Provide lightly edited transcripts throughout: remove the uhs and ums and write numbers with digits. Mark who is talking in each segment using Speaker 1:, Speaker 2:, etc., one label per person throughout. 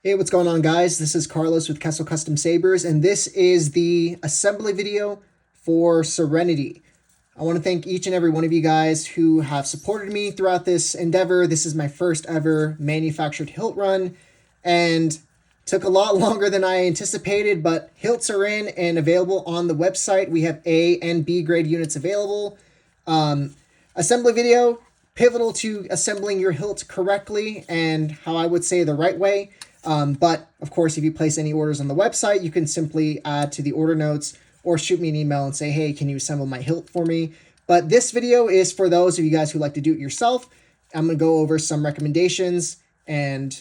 Speaker 1: Hey, what's going on, guys? This is Carlos with Custom Sabers, and this is the assembly video for Serenity. I want to thank each and every one of you guys who have supported me throughout this endeavor. This is my first ever manufactured hilt run, and took a lot longer than I anticipated, but hilts are in and available on the website. We have A and B grade units available. Assembly video, pivotal to assembling your hilt correctly and how I would say the right way. But of course, if you place any orders on the website, you can simply add to the order notes or shoot me an email and say, hey, can you assemble my hilt for me? But this video is for those of you guys who like to do it yourself. I'm going to go over some recommendations, and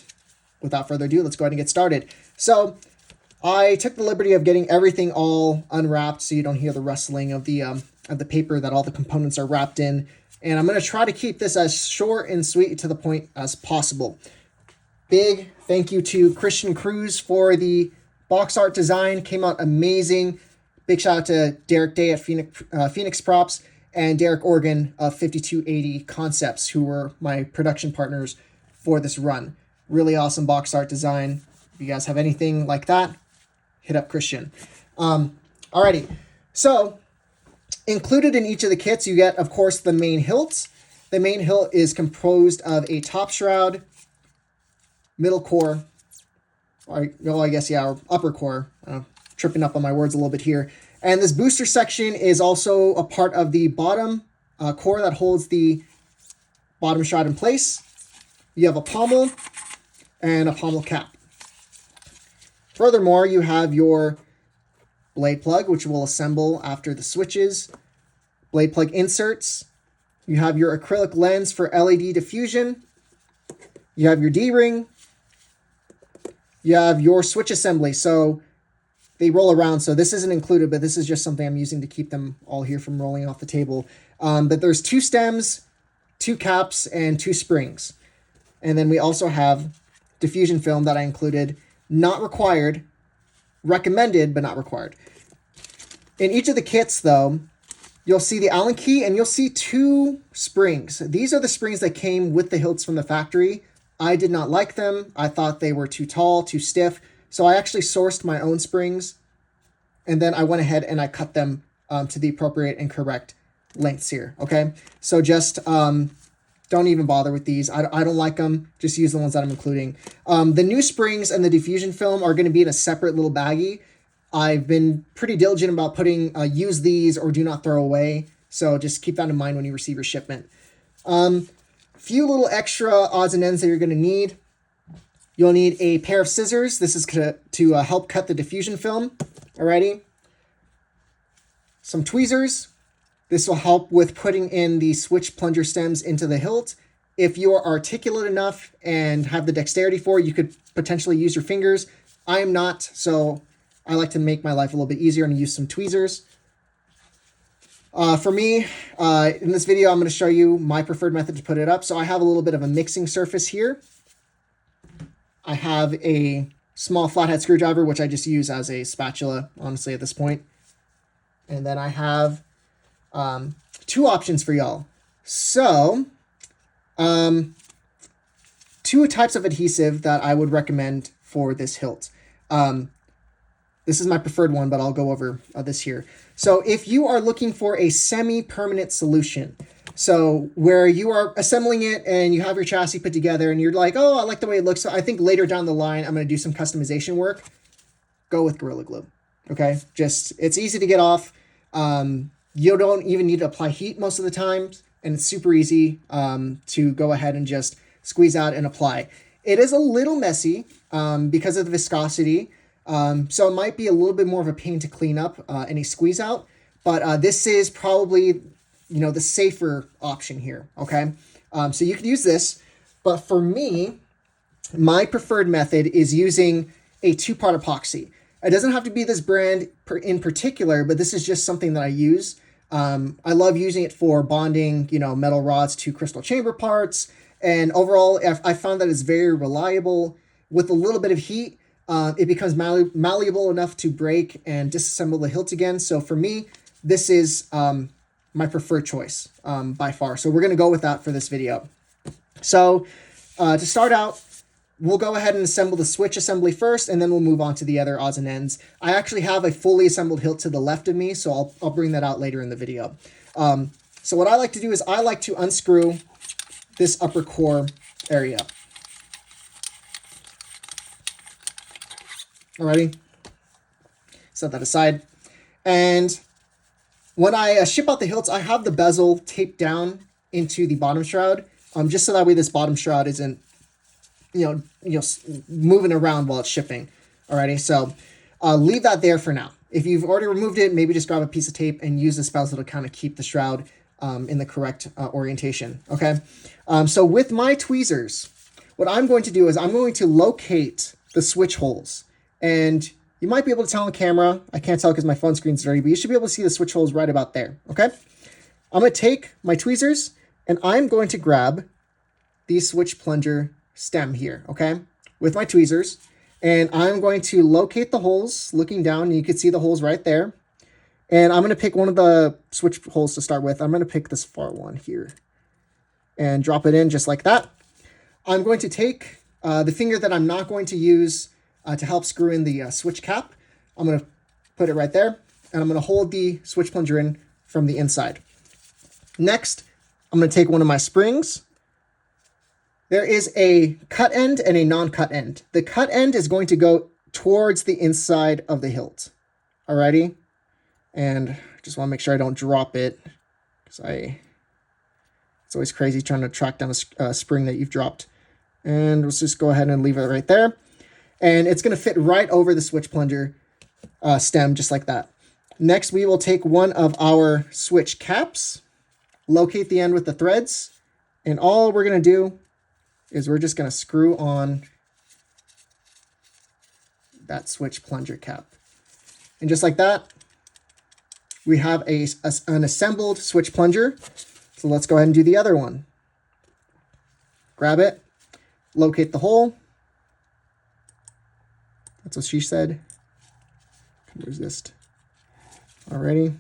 Speaker 1: without further ado, let's go ahead and get started. So I took the liberty of getting everything all unwrapped so you don't hear the rustling of the paper that all the components are wrapped in. And I'm going to try to keep this as short and sweet to the point as possible. Big thank you to Christian Cruz for the box art design. Came out amazing. Big shout out to Derek Day at Phoenix Props and Derek Organ of 5280 Concepts, who were my production partners for this run. Really awesome box art design. If you guys have anything like that, hit up Christian. Alrighty, so included in each of the kits, you get, of course, the main hilt. The main hilt is composed of a top shroud, middle core, or upper core. Tripping up on my words a little bit here. And this booster section is also a part of the bottom core that holds the bottom shroud in place. You have a pommel and a pommel cap. Furthermore, you have your blade plug, which will assemble after the switches, blade plug inserts. You have your acrylic lens for LED diffusion. You have your D-ring. You have your switch assembly. So they roll around. So this isn't included, but this is just something I'm using to keep them all here from rolling off the table. But there's 2 stems, 2 caps, and 2 springs. And then we also have diffusion film that I included. Not required. Recommended, but not required. In each of the kits, though, you'll see the Allen key and you'll see 2 springs. These are the springs that came with the hilts from the factory. I did not like them. I thought they were too tall, too stiff. So I actually sourced my own springs, and then I went ahead and I cut them to the appropriate and correct lengths here. Okay, so just don't even bother with these. I don't like them. Just use the ones that I'm including. The new springs and the diffusion film are going to be in a separate little baggie. I've been pretty diligent about putting use these or do not throw away. So just keep that in mind when you receive your shipment. Few little extra odds and ends that you're going to need. You'll need a pair of scissors. This is to help cut the diffusion film. Alrighty. Some tweezers. This will help with putting in the switch plunger stems into the hilt. If you are articulate enough and have the dexterity for it, you could potentially use your fingers. I am not, so I like to make my life a little bit easier and use some tweezers. For me, in this video, I'm going to show you my preferred method to put it up. So I have a little bit of a mixing surface here. I have a small flathead screwdriver, which I just use as a spatula, honestly, at this point. And then I have 2 options for y'all. So, 2 types of adhesive that I would recommend for this hilt. This is my preferred one, but I'll go over this here. So if you are looking for a semi-permanent solution, so where you are assembling it and you have your chassis put together and you're like, oh, I like the way it looks. So I think later down the line, I'm going to do some customization work. Go with Gorilla Glue. Okay. It's easy to get off. You don't even need to apply heat most of the time. And it's super easy to go ahead and just squeeze out and apply. It is a little messy because of the viscosity. So it might be a little bit more of a pain to clean up any squeeze out. But this is probably the safer option here, okay? So you could use this, but for me, my preferred method is using a 2-part epoxy. It doesn't have to be this brand in particular, but this is just something that I use. I love using it for bonding, metal rods to crystal chamber parts, and overall, I found that it's very reliable. With a little bit of heat, it becomes malleable enough to break and disassemble the hilt again. So for me, this is my preferred choice by far. So we're going to go with that for this video. So to start out, we'll go ahead and assemble the switch assembly first, and then we'll move on to the other odds and ends. I actually have a fully assembled hilt to the left of me, so I'll bring that out later in the video. So what I like to do is I like to unscrew this upper core area. Alrighty, set that aside. And when I ship out the hilts, I have the bezel taped down into the bottom shroud, just so that way this bottom shroud isn't, moving around while it's shipping. Alrighty, so leave that there for now. If you've already removed it, maybe just grab a piece of tape and use this bezel to kind of keep the shroud in the correct orientation. Okay, so with my tweezers, what I'm going to do is I'm going to locate the switch holes. And you might be able to tell on camera. I can't tell because my phone screen's dirty, but you should be able to see the switch holes right about there, okay? I'm going to take my tweezers, and I'm going to grab the switch plunger stem here, okay, with my tweezers. And I'm going to locate the holes, looking down, and you can see the holes right there. And I'm going to pick one of the switch holes to start with. I'm going to pick this far one here and drop it in just like that. I'm going to take the finger that I'm not going to use to help screw in the switch cap. I'm going to put it right there, and I'm going to hold the switch plunger in from the inside. Next, I'm going to take one of my springs. There is a cut end and a non-cut end. The cut end is going to go towards the inside of the hilt. Alrighty? And just want to make sure I don't drop it, because it's always crazy trying to track down a spring that you've dropped. And let's just go ahead and leave it right there. And it's going to fit right over the switch plunger stem, just like that. Next, we will take one of our switch caps, locate the end with the threads, and all we're going to do is we're just going to screw on that switch plunger cap. And just like that, we have an assembled switch plunger. So let's go ahead and do the other one. Grab it, locate the hole. That's what she said. Can resist. Alrighty.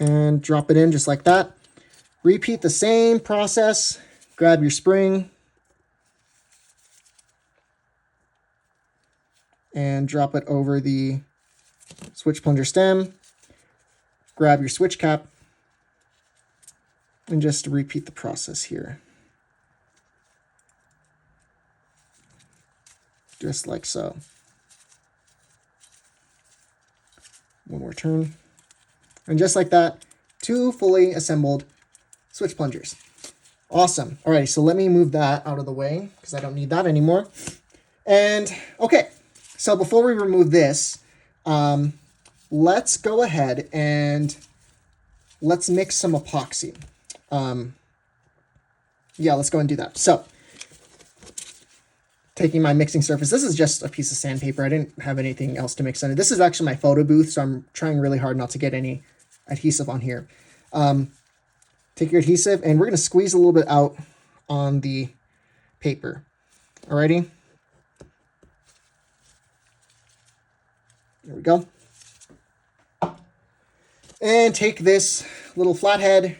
Speaker 1: And drop it in just like that. Repeat the same process. Grab your spring. And drop it over the switch plunger stem. Grab your switch cap. And just repeat the process here. Just like so. One more turn. And just like that, 2 fully assembled switch plungers. Awesome. All right, so let me move that out of the way because I don't need that anymore. And okay, so before we remove this, let's go ahead and let's mix some epoxy. Yeah, let's go and do that. So taking my mixing surface. This is just a piece of sandpaper. I didn't have anything else to mix in it. This is actually my photo booth, so I'm trying really hard not to get any adhesive on here. Take your adhesive, and we're going to squeeze a little bit out on the paper. Alrighty? There we go. And take this little flathead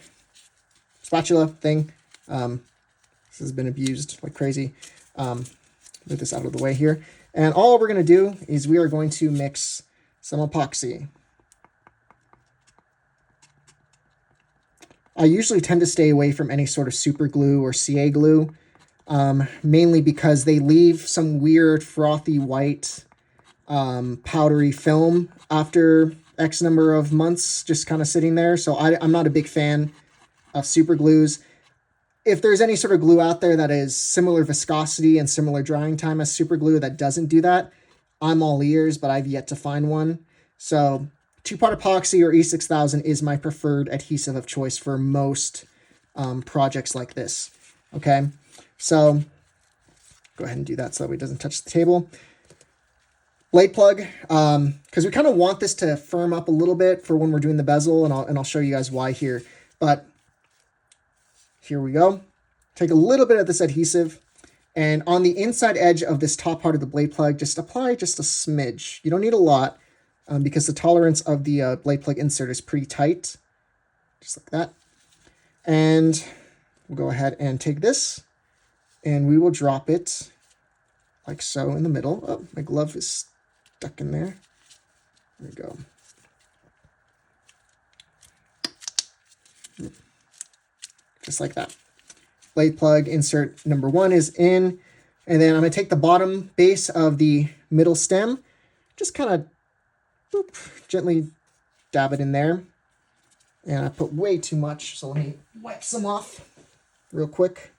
Speaker 1: spatula thing. This has been abused like crazy. Move this out of the way here. And all we're going to do is we are going to mix some epoxy. I usually tend to stay away from any sort of super glue or CA glue, mainly because they leave some weird frothy white powdery film after X number of months just kind of sitting there. So I'm not a big fan of super glues. If there's any sort of glue out there that is similar viscosity and similar drying time as super glue that doesn't do that, I'm all ears, but I've yet to find one. So 2-part epoxy or E6000 is my preferred adhesive of choice for most projects like this. Okay, so go ahead and do that so that way it doesn't touch the table. Blade plug, because we kind of want this to firm up a little bit for when we're doing the bezel, and I'll show you guys why here. But here we go. Take a little bit of this adhesive, and on the inside edge of this top part of the blade plug, just apply just a smidge. You don't need a lot, because the tolerance of the blade plug insert is pretty tight, just like that. And we'll go ahead and take this, and we will drop it like so in the middle. Oh, my glove is stuck in there. There we go. Just like that. Blade plug insert number 1 is in. And then I'm going to take the bottom base of the middle stem, just kind of gently dab it in there. And I put way too much, so let me wipe some off real quick.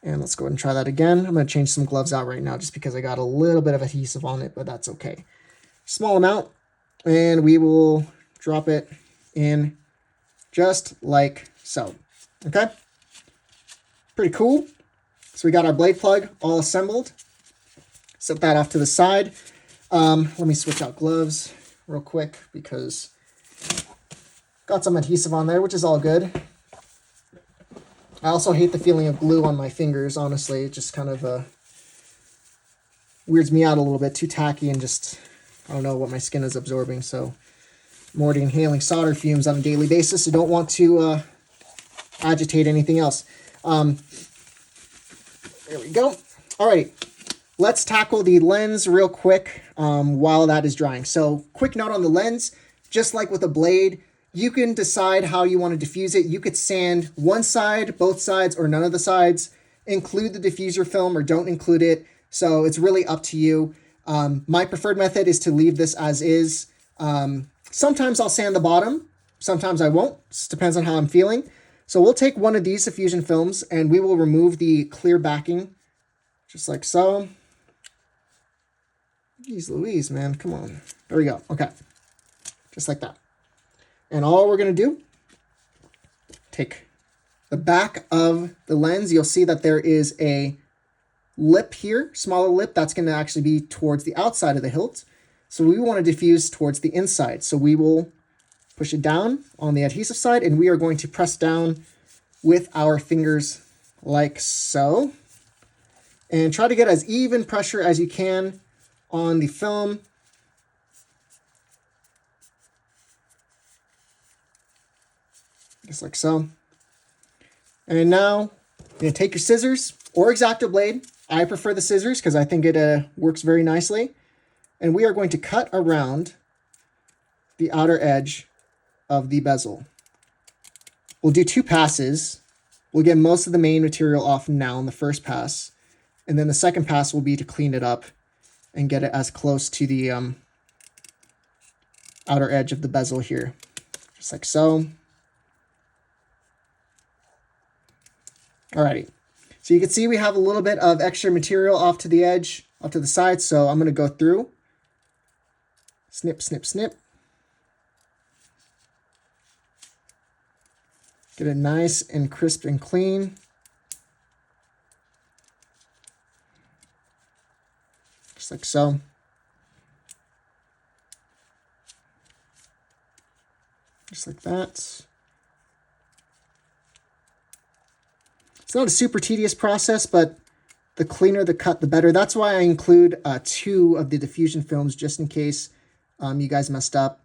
Speaker 1: And let's go ahead and try that again. I'm going to change some gloves out right now just because I got a little bit of adhesive on it, but that's okay. Small amount, and we will drop it in just like so. Okay, pretty cool. So we got our blade plug all assembled. Set that off to the side. Let me switch out gloves real quick because got some adhesive on there, which is all good. I also hate the feeling of glue on my fingers, honestly. It just kind of weirds me out a little bit, too tacky, and just, I don't know what my skin is absorbing. So I'm already inhaling solder fumes on a daily basis, so don't want to agitate anything else. There we go. All right, let's tackle the lens real quick while that is drying. So quick note on the lens, just like with a blade, you can decide how you want to diffuse it. You could sand one side, both sides, or none of the sides, include the diffuser film or don't include it. So it's really up to you. My preferred method is to leave this as is. Sometimes I'll sand the bottom, sometimes I won't. Just depends on how I'm feeling. So we'll take one of these diffusion films and we will remove the clear backing, just like so. Jeez Louise, man, come on. There we go, okay. Just like that. And all we're gonna do, take the back of the lens. You'll see that there is a lip here, smaller lip, that's gonna actually be towards the outside of the hilt. So we wanna diffuse towards the inside. So we will push it down on the adhesive side, and we are going to press down with our fingers like so. And try to get as even pressure as you can on the film. Just like so. And now you're going to take your scissors or X-Acto blade. I prefer the scissors because I think it works very nicely. And we are going to cut around the outer edge of the bezel. We'll do 2 passes. We'll get most of the main material off now in the first pass. And then the second pass will be to clean it up and get it as close to the outer edge of the bezel here. Just like so. Alrighty. So you can see we have a little bit of extra material off to the edge, off to the side. So I'm going to go through. Snip, snip, snip. Get it nice and crisp and clean. Just like so. Just like that. It's not a super tedious process, but the cleaner the cut, the better. That's why I include 2 of the diffusion films just in case you guys messed up.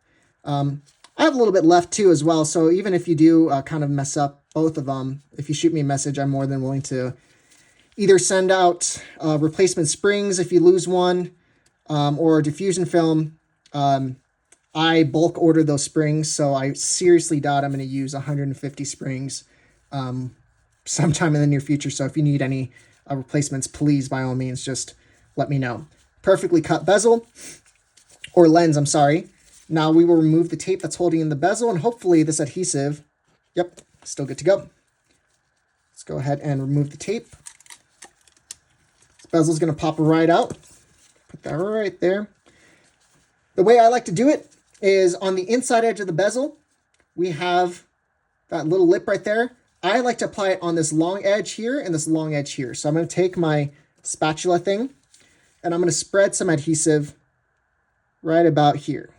Speaker 1: I have a little bit left too as well, so even if you do kind of mess up both of them, if you shoot me a message, I'm more than willing to either send out replacement springs if you lose one, or diffusion film. I bulk order those springs, so I seriously doubt I'm going to use 150 springs sometime in the near future. So if you need any replacements, please, by all means, just let me know. Perfectly cut bezel, or lens, I'm sorry. Now we will remove the tape that's holding in the bezel, and hopefully this adhesive, yep, still good to go. Let's go ahead and remove the tape. This bezel is going to pop right out. Put that right there. The way I like to do it is on the inside edge of the bezel, we have that little lip right there. I like to apply it on this long edge here and this long edge here. So I'm going to take my spatula thing, and I'm going to spread some adhesive right about here.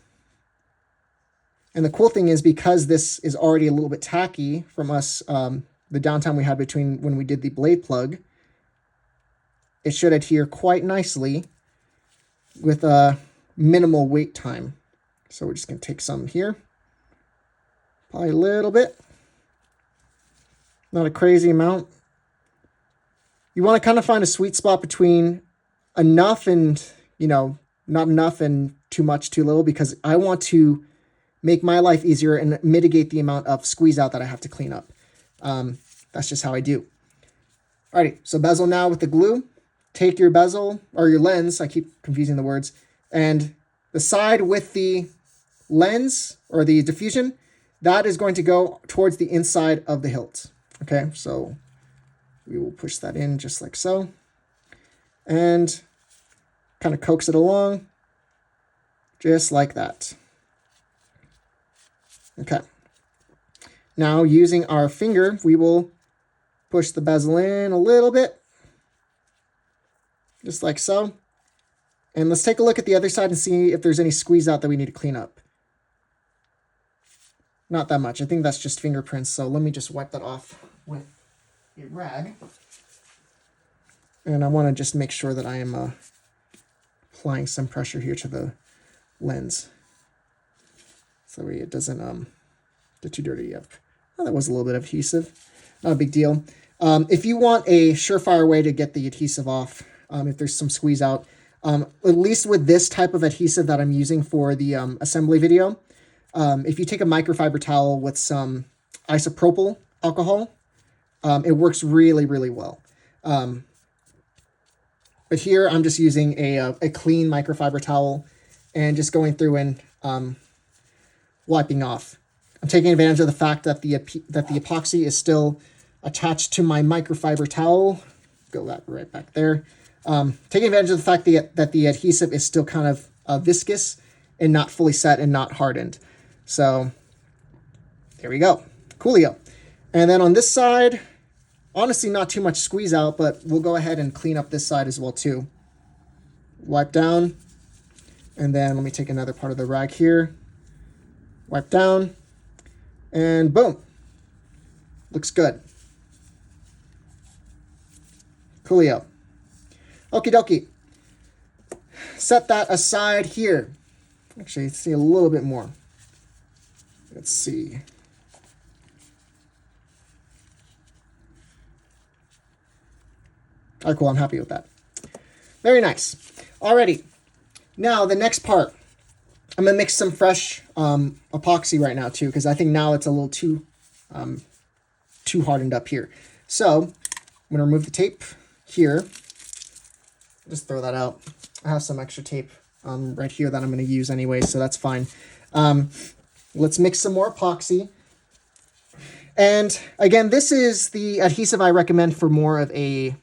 Speaker 1: And the cool thing is, because this is already a little bit tacky from us, the downtime we had between when we did the blade plug, it should adhere quite nicely with a minimal wait time. So we're just going to take some here, apply a little bit, Not a crazy amount. You want to kind of find a sweet spot between enough and, not enough and too much, too little, because I want to make my life easier and mitigate the amount of squeeze out that I have to clean up. That's just how I do. Alrighty, so bezel now with the glue. Take your bezel, or your lens, I keep confusing the words, and the side with the lens, or the diffusion, that is going to go towards the inside of the hilt. Okay, so we will push that in just like so, and kind of coax it along, just like that. Okay. Now, using our finger, we will push the bezel in a little bit, just like so. And let's take a look at the other side and see if there's any squeeze out that we need to clean up. Not that much. I think that's just fingerprints, so let me just wipe that off with a rag. And I want to just make sure that I am applying some pressure here to the lens, so it doesn't get too dirty. Yep. Oh, that was a little bit of adhesive. Not a big deal. If you want a surefire way to get the adhesive off, if there's some squeeze out, at least with this type of adhesive that I'm using for the assembly video, if you take a microfiber towel with some isopropyl alcohol, it works really, really well. But here I'm just using a clean microfiber towel and just going through and wiping off. I'm taking advantage of the fact that the epoxy is still attached to my microfiber towel. Go that right back there. Taking advantage of the fact that the adhesive is still kind of viscous and not fully set and not hardened. So there we go. Coolio. And then on this side, honestly, not too much squeeze out, but we'll go ahead and clean up this side as well too. Wipe down. And then let me take another part of the rag here. Wipe down. And boom. Looks good. Coolio. Okie dokie. Set that aside here. Actually, let's see a little bit more. Let's see. All right, cool. I'm happy with that. Very nice. Alrighty. Now, the next part. I'm going to mix some fresh epoxy right now, too, because I think now it's a little too hardened up here. So, I'm going to remove the tape here. Just throw that out. I have some extra tape right here that I'm going to use anyway, so that's fine. Let's mix some more epoxy. And again, this is the adhesive I recommend for more of a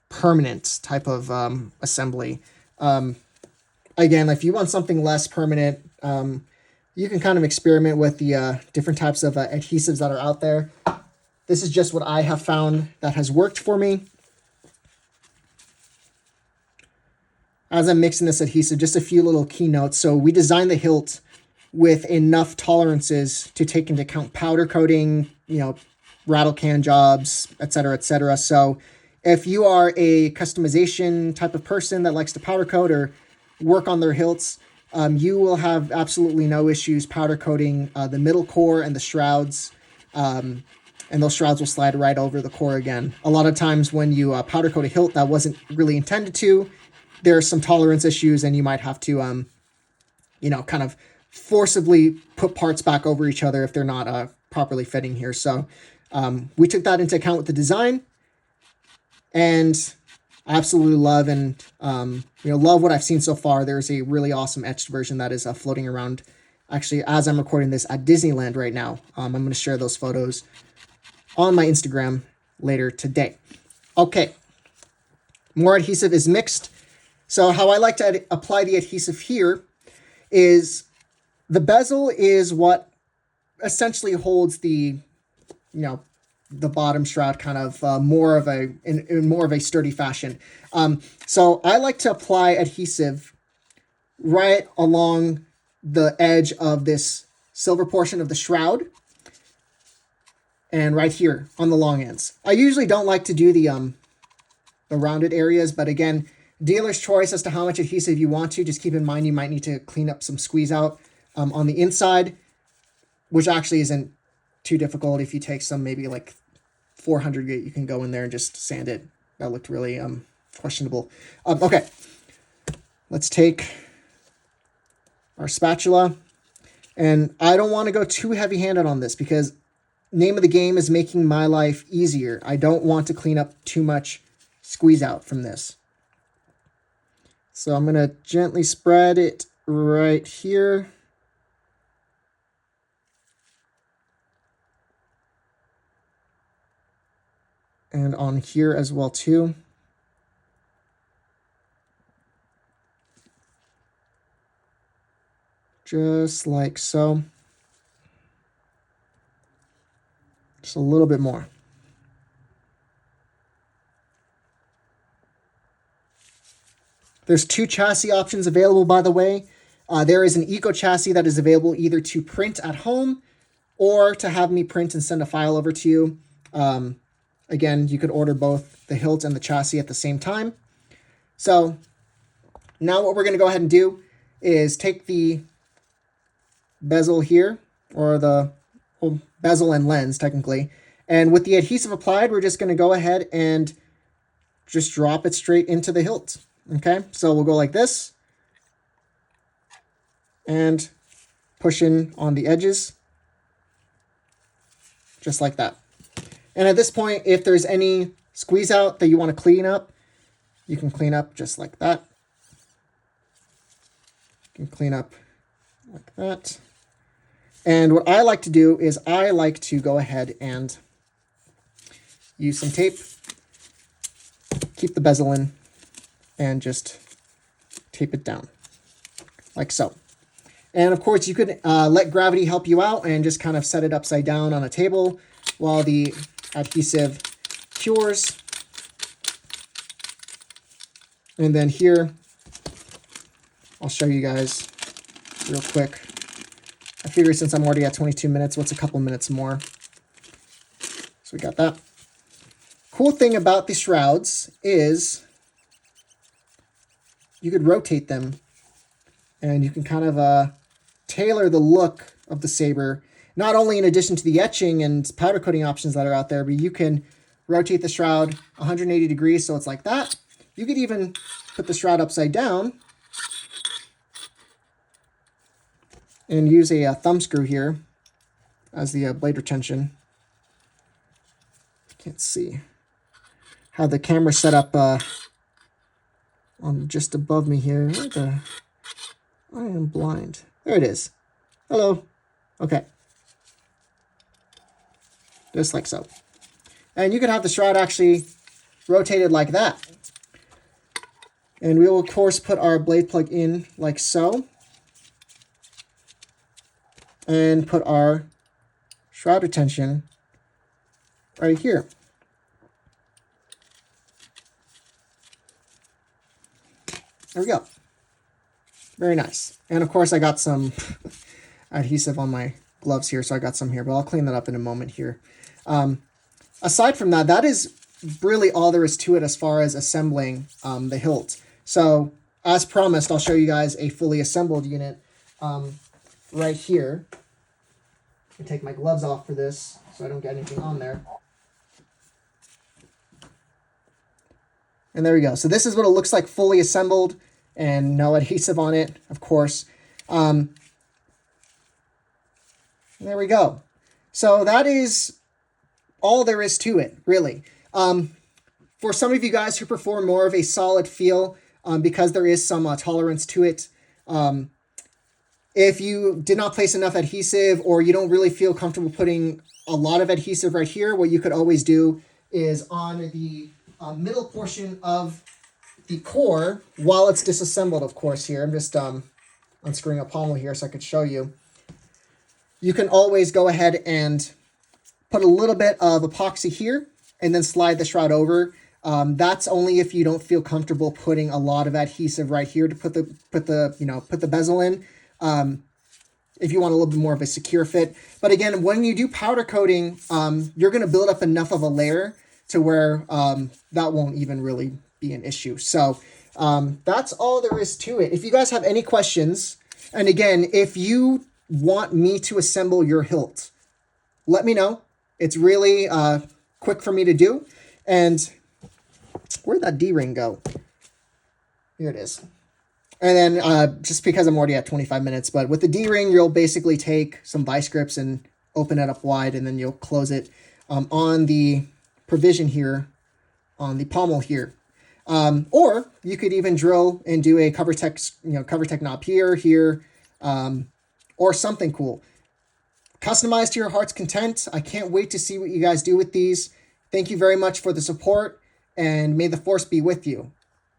Speaker 1: permanent type of assembly. Again, if you want something less permanent, you can kind of experiment with the different types of adhesives that are out there. This is just what I have found that has worked for me. As I'm mixing this adhesive, just a few little key notes. So we designed the hilt with enough tolerances to take into account powder coating, rattle can jobs, etc., etc. So if you are a customization type of person that likes to powder coat or work on their hilts, you will have absolutely no issues powder coating the middle core and the shrouds, and those shrouds will slide right over the core again. A lot of times when you powder coat a hilt that wasn't really intended to, there are some tolerance issues and you might have to, kind of forcibly put parts back over each other if they're not properly fitting here. So we took that into account with the design, and I absolutely love and love what I've seen so far. There's a really awesome etched version that is floating around, actually, as I'm recording this at Disneyland right now. I'm going to share those photos on my Instagram later today. Okay, more adhesive is mixed. So how I like to apply the adhesive here is the bezel is what essentially holds the, the bottom shroud kind of more of in more of a sturdy fashion. So I like to apply adhesive right along the edge of this silver portion of the shroud and right here on the long ends. I usually don't like to do the rounded areas, but again, dealer's choice as to how much adhesive you want to. Just keep in mind you might need to clean up some squeeze out on the inside, which actually isn't too difficult if you take some maybe like 400 grit, you can go in there and just sand it. That looked really questionable. Okay, let's take our spatula. And I don't want to go too heavy-handed on this because name of the game is making my life easier. I don't want to clean up too much squeeze out from this. So I'm going to gently spread it right here. And on here as well too. Just like so. Just a little bit more. There's 2 chassis options available, by the way. There is an Eco chassis that is available either to print at home or to have me print and send a file over to you. Again, you could order both the hilt and the chassis at the same time. So now what we're going to go ahead and do is take the bezel here, or the bezel and lens technically, and with the adhesive applied, we're just going to go ahead and just drop it straight into the hilt. Okay, so we'll go like this and push in on the edges just like that. And at this point, if there's any squeeze out that you want to clean up, you can clean up just like that. You can clean up like that. And what I like to do is I like to go ahead and use some tape, keep the bezel in, and just tape it down like so. And of course, you could let gravity help you out and just kind of set it upside down on a table while the adhesive cures. And then here, I'll show you guys real quick. I figure since I'm already at 22 minutes, what's a couple minutes more? So we got that. Cool thing about the shrouds is you could rotate them and you can kind of tailor the look of the saber, not only in addition to the etching and powder coating options that are out there, but you can rotate the shroud 180 degrees so it's like that. You could even put the shroud upside down and use a thumb screw here as the blade retention. Can't see how the camera's set up on just above me here. I am blind. There it is. Hello. Okay. Just like so. And you can have the shroud actually rotated like that. And we will, of course, put our blade plug in like so. And put our shroud retention right here. There we go. Very nice. And of course I got some adhesive on my gloves here, so I got some here, but I'll clean that up in a moment here. Aside from that, that is really all there is to it as far as assembling the hilt. So as promised, I'll show you guys a fully assembled unit right here. I take my gloves off for this so I don't get anything on there. And there we go. So this is what it looks like fully assembled and no adhesive on it, of course. There we go. So that is all there is to it, really. For some of you guys who prefer more of a solid feel, because there is some tolerance to it, if you did not place enough adhesive or you don't really feel comfortable putting a lot of adhesive right here, what you could always do is on the middle portion of the core, while it's disassembled, of course, here. I'm just unscrewing a pommel here so I could show you. You can always go ahead and put a little bit of epoxy here and then slide the shroud over. That's only if you don't feel comfortable putting a lot of adhesive right here to put the bezel in. If you want a little bit more of a secure fit. But again, when you do powder coating, you're going to build up enough of a layer to where that won't even really be an issue. So that's all there is to it. If you guys have any questions, and again, if you want me to assemble your hilt, let me know. It's really quick for me to do. And where'd that D-ring go? Here it is. And then just because I'm already at 25 minutes, but with the D-ring, you'll basically take some vice grips and open it up wide, and then you'll close it on the provision here, on the pommel here. Or you could even drill and do a cover tech knob here, or something cool. Customize to your heart's content. I can't wait to see what you guys do with these. Thank you very much for the support, and may the force be with you.